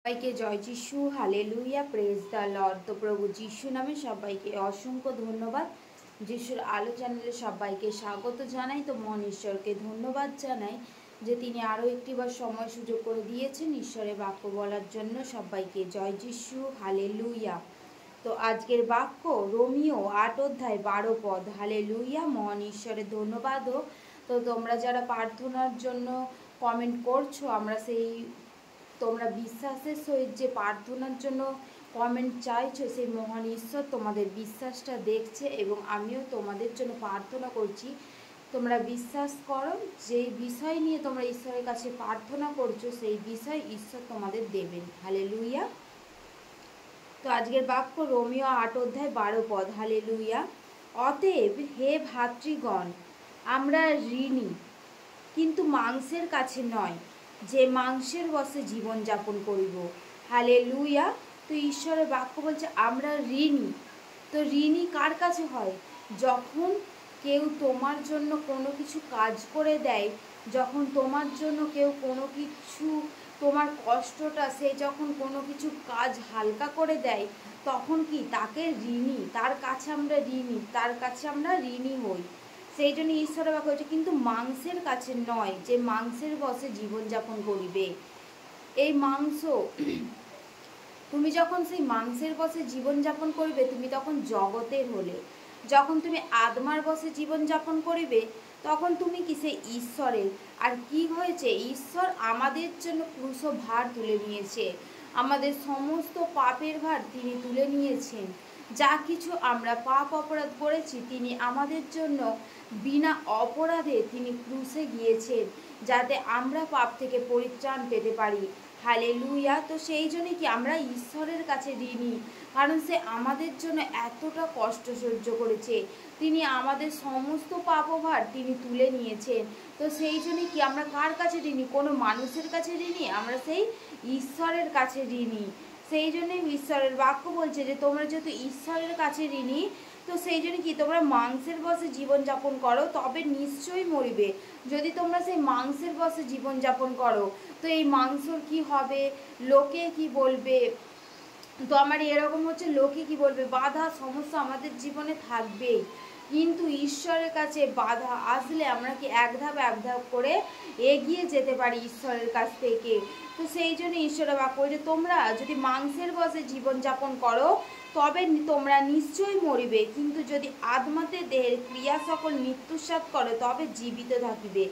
সবাইকে জয় যিশু, hallelujah, praise the Lord. তো প্রভু যিশু নামে সবাইকে অসংখ্য ধন্যবাদ। যিশুর আলো চ্যানেলে সবাইকে স্বাগত জানাই। তো মন ঈশ্বরকে ধন্যবাদ জানাই যে তিনি আরও একটিবার সময় সুযোগ করে দিয়েছেন ঈশ্বরের বাক্য বলার জন্য। সবাইকে জয় যিশু, হালেলুয়া। তো আজকের বাক্য রোমিও 8 অধ্যায় 12 পদ। হালেলুয়া, মহান ঈশ্বরের ধন্যবাদ হোক। তো তোমরা যারা প্রার্থনার জন্য কমেন্ট করছো, আমরা সেই তোমরা বিশ্বাসের সহিত যে প্রার্থনার জন্য কমেন্ট চাইছো, সেই মহান ঈশ্বর তোমাদের বিশ্বাসটা দেখছে এবং আমিও তোমাদের জন্য প্রার্থনা করছি। তোমরা বিশ্বাস করো, যেই বিষয় নিয়ে তোমরা ঈশ্বরের কাছে প্রার্থনা করছো সেই বিষয় ঈশ্বর তোমাদের দেবেন। হালেলুয়া। তো আজকের বাক্য রোমিও 8 অধ্যায় 12 পদ। হালেলুয়া। অতএব হে ভাতৃগণ, আমরা ঋণী, কিন্তু মাংসের কাছে নয়, যে মাংসের বশে জীবনযাপন করিব। হালেলুয়া। তো ঈশ্বরের বাক্য বলছে আমরা ঋণী। তো ঋণী কার কাছে হয়? যখন কেউ তোমার জন্য কোনো কিছু কাজ করে দেয়, যখন তোমার জন্য কেউ কোনো কিছু, তোমার কষ্টটা সে যখন কোনো কিছু কাজ হালকা করে দেয়, তখন কি তাকে ঋণী, তার কাছে আমরা ঋণী, তার কাছে আমরা ঋণী হই। সেই জন্য ঈশ্বরের বাক্য হচ্ছে কিন্তু মাংসের কাছে নয়, যে মাংসের বশে জীবনযাপন করিবে। এই মাংস, তুমি যখন সেই মাংসের বশে জীবনযাপন করিবে, তুমি তখন জগতের হলে। যখন তুমি আত্মার বশে জীবনযাপন করিবে, তখন তুমি কি সেই ঈশ্বরের। আর কি হয়েছে? ঈশ্বর আমাদের জন্য ক্রুশ ভার তুলে নিয়েছে, আমাদের সমস্ত পাপের ভার তিনি তুলে নিয়েছেন। যা কিছু আমরা পাপ অপরাধ করেছি, তিনি আমাদের জন্য বিনা অপরাধে তিনি ক্রুশে গিয়েছেন, যাতে আমরা পাপ থেকে পরিত্রাণ পেতে পারি। হালেলুয়া। তো সেই জন্যই কি আমরা ঈশ্বরের কাছে ঋণী, কারণ সে আমাদের জন্য এতটা কষ্ট সহ্য করেছে, তিনি আমাদের সমস্ত পাপভার তিনি তুলে নিয়েছেন। তো সেই জন্যই কি আমরা কার কাছে ঋণী? কোনো মানুষের কাছে ঋণী, আমরা সেই ঈশ্বরের কাছে ঋণী। সেই জন্যই ঈশ্বরের বাক্য বলছে যে তোমরা যেহেতু ঈশ্বরের কাছে ঋণী, তো সেই জন্য কি তোমরা মাংসের বশে জীবনযাপন করো, তবে নিশ্চয়ই মরিবে। যদি তোমরা সেই মাংসের বশে জীবনযাপন করো, তো এই মাংসর কি হবে? লোকে কি বলবে? তো আমার এরকম হচ্ছে, লোকে কি বলবে, বাধা সমস্যা আমাদের জীবনে থাকবেই। কিন্তু ঈশ্বরের কাছে বাধা আসলে আমরা কি এক ধাপ করে এগিয়ে যেতে পারি ঈশ্বরের কাছ থেকে। তো সেই জন্য ঈশ্বরের বাক্য যে তোমরা যদি মাংসের বশে জীবনযাপন করো, তবে তোমরা নিশ্চয়ই মরিবে, কিন্তু যদি আত্মাতে দেহের ক্রিয়া সকল মৃত্যুস্বাদ করো, তবে জীবিত থাকিবে।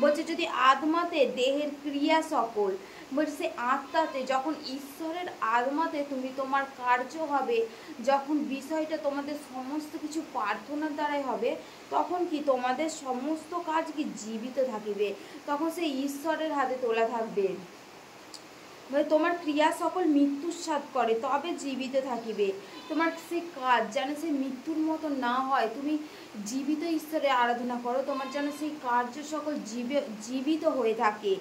বলছে যদি আত্মাতে দেহের ক্রিয়া সকল, বলছে আত্মাতে, যখন ঈশ্বরের আত্মাতে তুমি তোমার কার্য হবে, যখন বিষয়টা তোমাদের সমস্ত কিছু প্রার্থনার দ্বারাই হবে, তখন কি তোমাদের সমস্ত কাজ কি জীবিত থাকিবে, তখন সেই ঈশ্বরের হাতে তোলা থাকবে। মানে তোমার ক্রিয়া সকল মৃত্যুর স্বাদ করে, তবে জীবিত থাকিবে। তোমার সে কাজ যেন সে মৃত্যুর মতো না হয়, তুমি জীবিত ঈশ্বরের আরাধনা করো, তোমার যেন সেই কার্য সকল জীবিত হয়ে থাকে।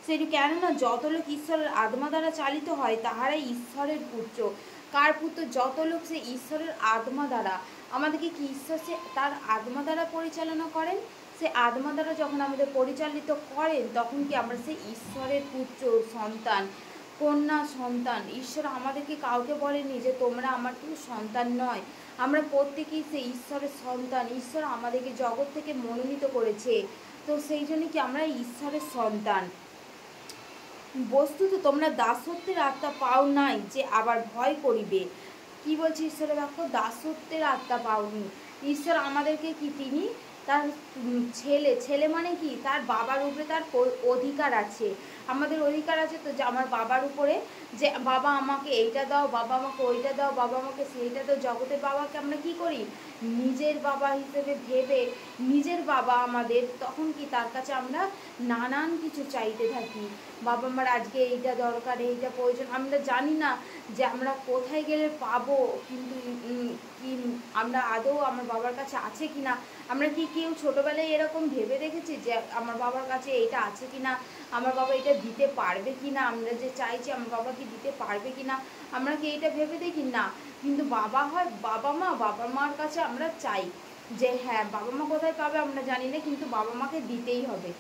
সেটি কেননা যত লোক ঈশ্বরের আত্মা দ্বারা চালিত হয়, তাহারাই ঈশ্বরের পুত্র। কার পুত্র? যত লোক সে ঈশ্বরের আত্মা দ্বারা। আমাদেরকে কি ঈশ্বর সে তার আত্মা দ্বারা পরিচালনা করেন? সে আত্মা দ্বারা যখন আমাদের পরিচালিত করেন, তখন কি আমরা সেই ঈশ্বরের পুত্র, সন্তান, কন্যা, সন্তান। ঈশ্বর আমাদেরকে কাউকে বলেনি যে তোমরা আমার কেউ সন্তান নয়, আমরা প্রত্যেকেই সেই ঈশ্বরের সন্তান। ঈশ্বর আমাদেরকে জগৎ থেকে মনোনীত করেছে, তো সেই জন্য কি আমরা ঈশ্বরের সন্তান। বস্তুত তোমরা দাসত্বের আত্মা পাও নাই যে আবার ভয় করিবে। কি বলছে ঈশ্বরের বাক্য? দাসত্বের আত্মা পাওনি। ঈশ্বর আমাদেরকে কি তিনি তার ছেলে মানে কি তার বাবার উপরে তার অধিকার আছে। আমাদের অধিকার আছে তো, যে আমার বাবার উপরে, যে বাবা আমাকে এইটা দাও, বাবা আমাকে ওইটা দাও, বাবা আমাকে সেইটা দাও। জগতের বাবাকে আমরা কি করি? নিজের বাবা হিসেবে ভেবে, নিজের বাবা আমাদের, তখন কি তার কাছে আমরা নানান কিছু চাইতে থাকি। বাবা আমার আজকে এইটা দরকার, এইটা প্রয়োজন। আমরা জানি না যে আমরা কোথায় গেলে পাবো, কিন্তু কি আমরা আদৌ আমার বাবার কাছে আছে কি না। আমরা কি কেউ ছোটোবেলায় এরকম ভেবে দেখেছি যে আমার বাবার কাছে এটা আছে কি না, আমার বাবা এটা দিতে পারবে কি না, আমরা যে চাইছি আমার বাবা কি দিতে পারবে কি না, আমরা কি এটা ভেবে দেখি না। কিন্তু বাবা হয় বাবা মার কাছে আমরা চাই যে হ্যাঁ বাবা মা কোথায় পাবে আমরা জানি না, কিন্তু বাবা মাকে দিতেই হবে।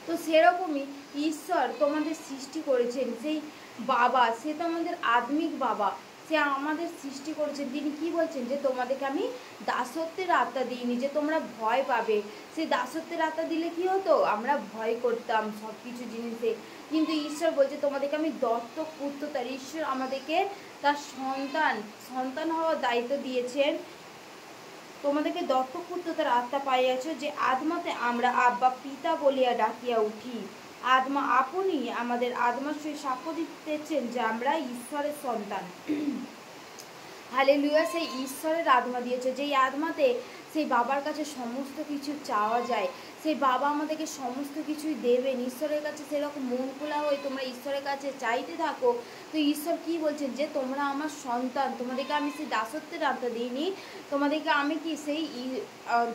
তো সেরকমই ঈশ্বর তোমাদের সৃষ্টি করেছেন সেই বাবা, সে তো আমাদের আত্মিক বাবা, সে আমাদের সৃষ্টি করেছেন। তিনি কি বলছেন যে তোমাদেরকে আমি দাসত্বের আত্মা দিইনি যে তোমরা ভয় পাবে। সেই দাসত্বের আত্মা দিলে কি হতো, আমরা ভয় করতাম সব কিছু জিনিসে। কিন্তু ঈশ্বর বলছে তোমাদেরকে আমি দত্তক পুত্র, তার ঈশ্বর আমাদেরকে তার সন্তান হওয়ার দায়িত্ব দিয়েছেন। তোমাদেরকে দত্তক পুত্র তার আত্মা পাইয়াছ, যে আত্মাতে আমরা আব্বা পিতা বলিয়া ডাকিয়া উঠি। আত্মা আপনি আমাদের আত্মার সহিত সাক্ষ্য দিতেছেন যে আমরা ঈশ্বরের সন্তান। হালেলুয়া। সেই ঈশ্বরের আত্মা দিয়েছে, যেই আত্মাতে সেই বাবার কাছে সমস্ত কিছু চাওয়া যায়। সেই বাবা আমাদেরকে সমস্ত কিছুই দেবেন। ঈশ্বরের কাছে সেরকম মন খোলা হয়ে তোমরা ঈশ্বরের কাছে চাইতে থাকো। তো ঈশ্বর কি বলছেন যে তোমরা আমার সন্তান, তোমাদেরকে আমি সেই দাসত্বের আত্মা দিইনি, তোমাদেরকে আমি কি সেই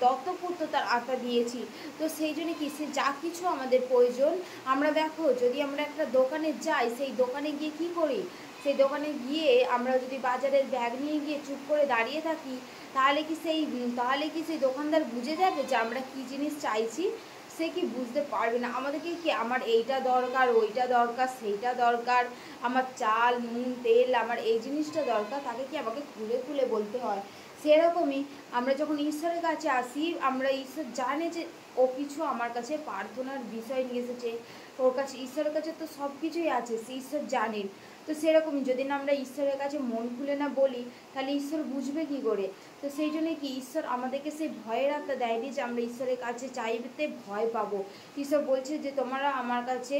দত্তপুত্রতার আত্মা দিয়েছি। তো সেই জন্য কি সে যা কিছু আমাদের প্রয়োজন, আমরা দেখো যদি আমরা একটা দোকানে যাই, সেই দোকানে গিয়ে কি করি, সেই দোকানে গিয়ে আমরা যদি বাজারের ব্যাগ নিয়ে গিয়ে চুপ করে দাঁড়িয়ে থাকি, তাহলে কি সেই দোকানদার বুঝে যাবে যে আমরা কি জিনিস চাইছি? সে কি বুঝতে পারবে না। আমাদেরকে কি আমার এইটা দরকার, ওইটা দরকার, সেইটা দরকার, আমার চাল নুন তেল, আমার এই জিনিসটা দরকার, তাকে কি আমাকে খুলে খুলে বলতে হয়? সেরকমই আমরা যখন ঈশ্বরের কাছে আসি, আমরা ঈশ্বর জানে যে ও কিছু আমার কাছে প্রার্থনার বিষয় নিয়ে এসেছে, ওর কাছে ঈশ্বরের কাছে তো সব কিছুই আছে, সে ঈশ্বর জানেন। তো সেরকম যদি না আমরা ঈশ্বরের কাছে মন খুলে না বলি, তাহলে ঈশ্বর বুঝবে কি করে? তো সেই জন্যই কি ঈশ্বর আমাদেরকে সেই ভয়ের আত্মা দেয়নি যে আমরা ঈশ্বরের কাছে চাইতে ভয় পাবো। ঈশ্বর বলছে যে তোমরা আমার কাছে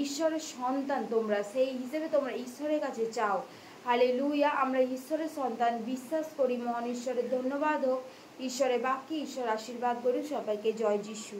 ঈশ্বরের সন্তান, তোমরা সেই হিসেবে তোমরা ঈশ্বরের কাছে চাও। হালেলুয়া। আমরা ঈশ্বরের সন্তান, বিশ্বাস করি। মহান ঈশ্বরের ধন্যবাদ হোক। ঈশ্বরের বাক্যে ঈশ্বর আশীর্বাদ করুন সবাইকে। জয় যিশু।